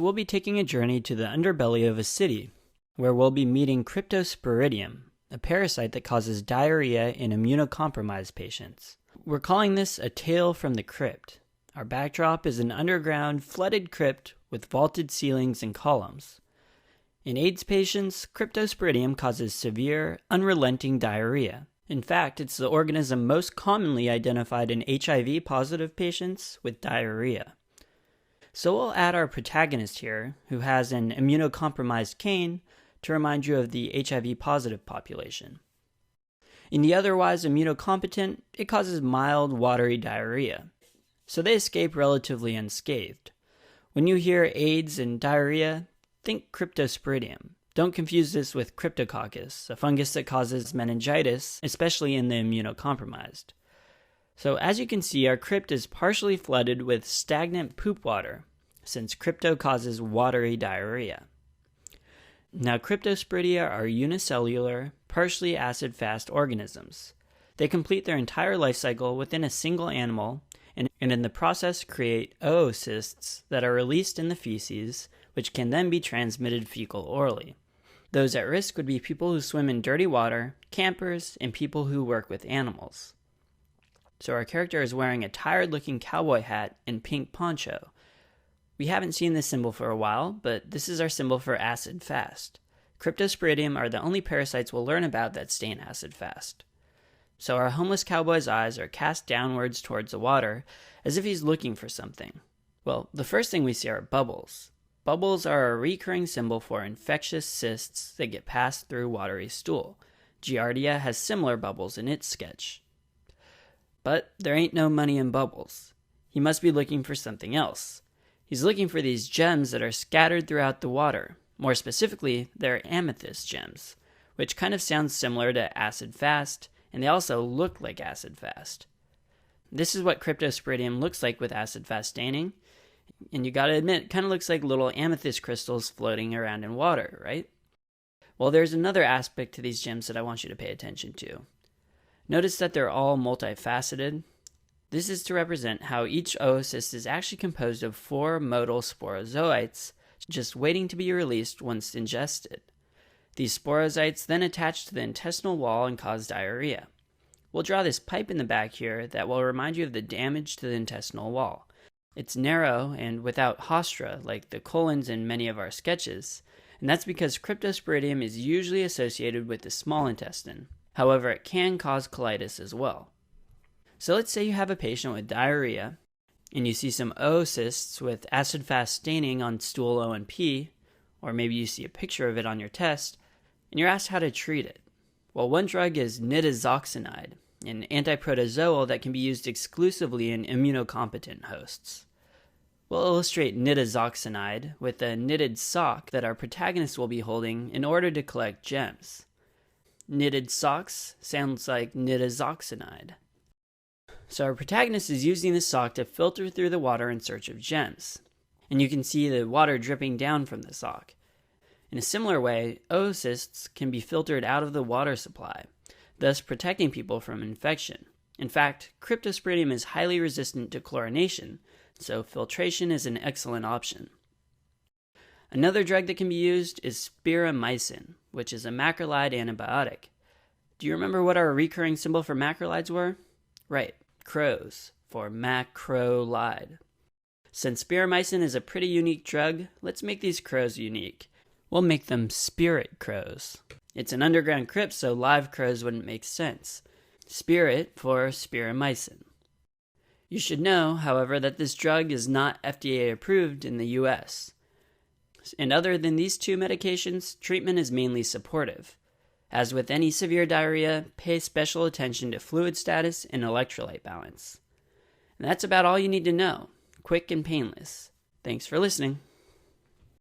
We'll be taking a journey to the underbelly of a city, where we'll be meeting Cryptosporidium, a parasite that causes diarrhea in immunocompromised patients. We're calling this a tale from the crypt. Our backdrop is an underground, flooded crypt with vaulted ceilings and columns. In AIDS patients, Cryptosporidium causes severe, unrelenting diarrhea. In fact, it's the organism most commonly identified in HIV-positive patients with diarrhea. So we'll add our protagonist here, who has an immunocompromised cane, to remind you of the HIV-positive population. In the otherwise immunocompetent, it causes mild, watery diarrhea, so they escape relatively unscathed. When you hear AIDS and diarrhea, think Cryptosporidium. Don't confuse this with Cryptococcus, a fungus that causes meningitis, especially in the immunocompromised. So as you can see, our crypt is partially flooded with stagnant poop water, since crypto causes watery diarrhea. Now, Cryptosporidia are unicellular, partially acid-fast organisms. They complete their entire life cycle within a single animal, and in the process create oocysts that are released in the feces, which can then be transmitted fecal-orally. Those at risk would be people who swim in dirty water, campers, and people who work with animals. So our character is wearing a tired-looking cowboy hat and pink poncho. We haven't seen this symbol for a while, but this is our symbol for acid fast. Cryptosporidium are the only parasites we'll learn about that stay in acid fast. So our homeless cowboy's eyes are cast downwards towards the water, as if he's looking for something. Well, the first thing we see are bubbles. Bubbles are a recurring symbol for infectious cysts that get passed through watery stool. Giardia has similar bubbles in its sketch. But there ain't no money in bubbles. He must be looking for something else. He's looking for these gems that are scattered throughout the water. More specifically, they're amethyst gems, which kind of sounds similar to acid fast, and they also look like acid fast. This is what Cryptosporidium looks like with acid fast staining, and you gotta admit, it kind of looks like little amethyst crystals floating around in water, right? Well, there's another aspect to these gems that I want you to pay attention to. Notice that they're all multifaceted. This is to represent how each oocyst is actually composed of 4 motile sporozoites, just waiting to be released once ingested. These sporozoites then attach to the intestinal wall and cause diarrhea. We'll draw this pipe in the back here that will remind you of the damage to the intestinal wall. It's narrow and without haustra, like the colons in many of our sketches, and that's because Cryptosporidium is usually associated with the small intestine. However, it can cause colitis as well. So let's say you have a patient with diarrhea, and you see some oocysts with acid-fast staining on stool O and P, or maybe you see a picture of it on your test, and you're asked how to treat it. Well, one drug is nitazoxanide, an antiprotozoal that can be used exclusively in immunocompetent hosts. We'll illustrate nitazoxanide with a knitted sock that our protagonist will be holding in order to collect gems. Knitted socks sounds like nitazoxanide. So our protagonist is using the sock to filter through the water in search of gems. And you can see the water dripping down from the sock. In a similar way, oocysts can be filtered out of the water supply, thus protecting people from infection. In fact, Cryptosporidium is highly resistant to chlorination, so filtration is an excellent option. Another drug that can be used is spiramycin, which is a macrolide antibiotic. Do you remember what our recurring symbol for macrolides were? Right, crows, for macrolide. Since spiramycin is a pretty unique drug, let's make these crows unique. We'll make them spirit crows. It's an underground crypt, so live crows wouldn't make sense. Spirit for spiramycin. You should know, however, that this drug is not FDA approved in the US. And other than these 2 medications, treatment is mainly supportive. As with any severe diarrhea, pay special attention to fluid status and electrolyte balance. And that's about all you need to know. Quick and painless. Thanks for listening.